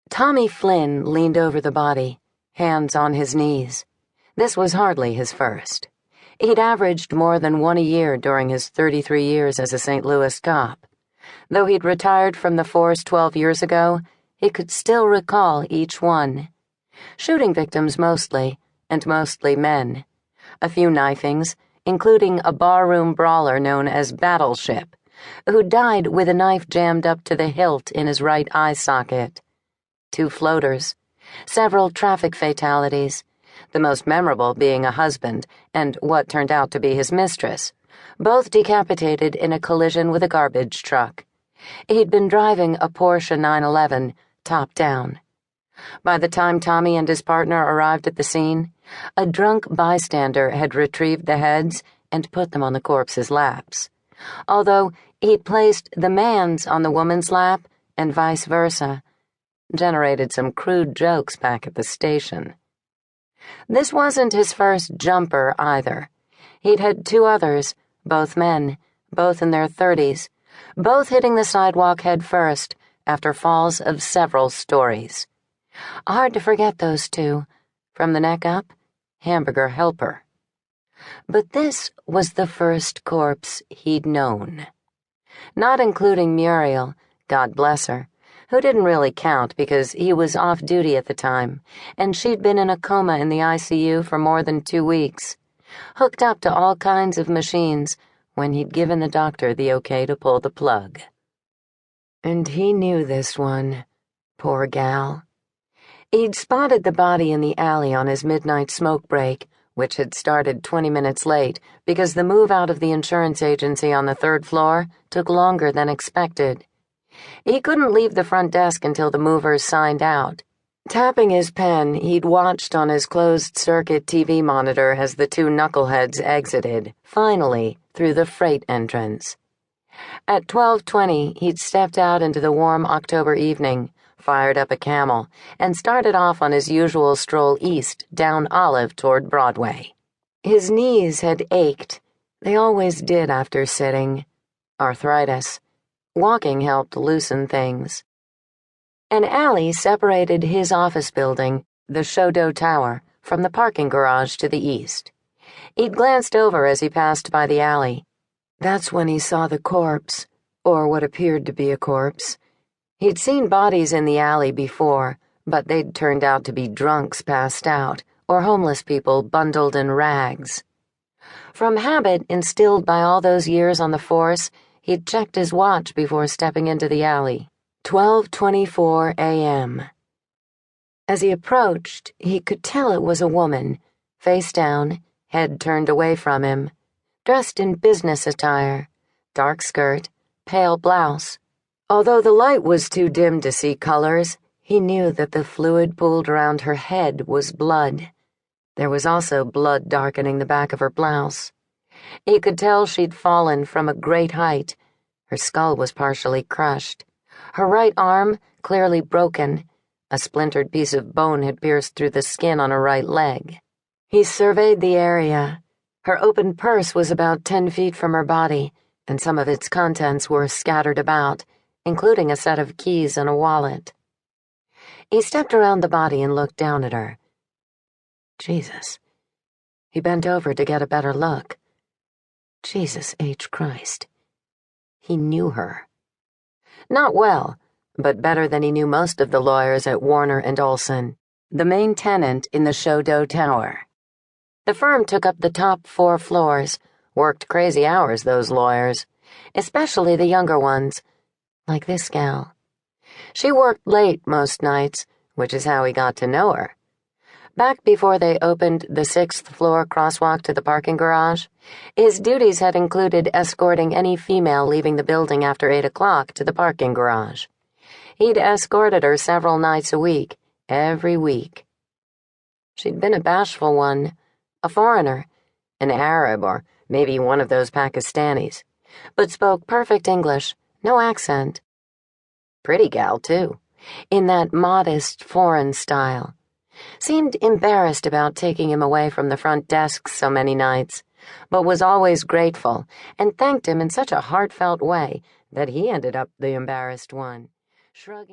Tommy Flynn leaned over the body, hands on his knees. This was hardly his first. He'd averaged more than one a year during his 33 years as a St. Louis cop. Though he'd retired from the force 12 years ago, he could still recall each one. Shooting victims mostly, and mostly men. A few knifings, including a barroom brawler known as Battleship, who died with a knife jammed up to the hilt in his right eye socket. 2 floaters, several traffic fatalities, the most memorable being a husband and what turned out to be his mistress, both decapitated in a collision with a garbage truck. He'd been driving a Porsche 911, top down. By the time Tommy and his partner arrived at the scene, a drunk bystander had retrieved the heads and put them on the corpse's laps, although he'd placed the man's on the woman's lap and vice versa. Generated some crude jokes back at the station. This wasn't his first jumper either. He'd had 2 others, both men, both in their 30s, both hitting the sidewalk head first after falls of several stories. Hard to forget those 2. From the neck up, hamburger helper. But this was the first corpse he'd known. Not including Muriel, God bless her, who didn't really count because he was off duty at the time, and she'd been in a coma in the ICU for more than 2 weeks, hooked up to all kinds of machines when he'd given the doctor the okay to pull the plug. And he knew this one, poor gal. He'd spotted the body in the alley on his midnight smoke break, which had started 20 minutes late because the move out of the insurance agency on the 3rd floor took longer than expected. He couldn't leave the front desk until the movers signed out. Tapping his pen, he'd watched on his closed-circuit TV monitor as the 2 knuckleheads exited, finally, through the freight entrance. At 12:20, he'd stepped out into the warm October evening, fired up a Camel, and started off on his usual stroll east, down Olive toward Broadway. His knees had ached. They always did after sitting. Arthritis. Walking helped loosen things. An alley separated his office building, the Shodo Tower, from the parking garage to the east. He'd glanced over as he passed by the alley. That's when he saw the corpse, or what appeared to be a corpse. He'd seen bodies in the alley before, but they'd turned out to be drunks passed out, or homeless people bundled in rags. From habit instilled by all those years on the force, he'd checked his watch before stepping into the alley. 12:24 a.m. As he approached, he could tell it was a woman, face down, head turned away from him, dressed in business attire, dark skirt, pale blouse. Although the light was too dim to see colors, he knew that the fluid pooled around her head was blood. There was also blood darkening the back of her blouse. He could tell she'd fallen from a great height. Her skull was partially crushed. Her right arm, clearly broken. A splintered piece of bone had pierced through the skin on her right leg. He surveyed the area. Her open purse was about 10 feet from her body, and some of its contents were scattered about, including a set of keys and a wallet. He stepped around the body and looked down at her. Jesus. He bent over to get a better look. Jesus H. Christ. He knew her. Not well, but better than he knew most of the lawyers at Warner and Olson, the main tenant in the Shodo Tower. The firm took up the top 4 floors, worked crazy hours, those lawyers, especially the younger ones, like this gal. She worked late most nights, which is how he got to know her. Back before they opened the 6th floor crosswalk to the parking garage, his duties had included escorting any female leaving the building after 8 o'clock to the parking garage. He'd escorted her several nights a week, every week. She'd been a bashful one, a foreigner, an Arab or maybe one of those Pakistanis, but spoke perfect English, no accent. Pretty gal, too, in that modest foreign style. Seemed embarrassed about taking him away from the front desk so many nights, but was always grateful and thanked him in such a heartfelt way that he ended up the embarrassed one, shrugging.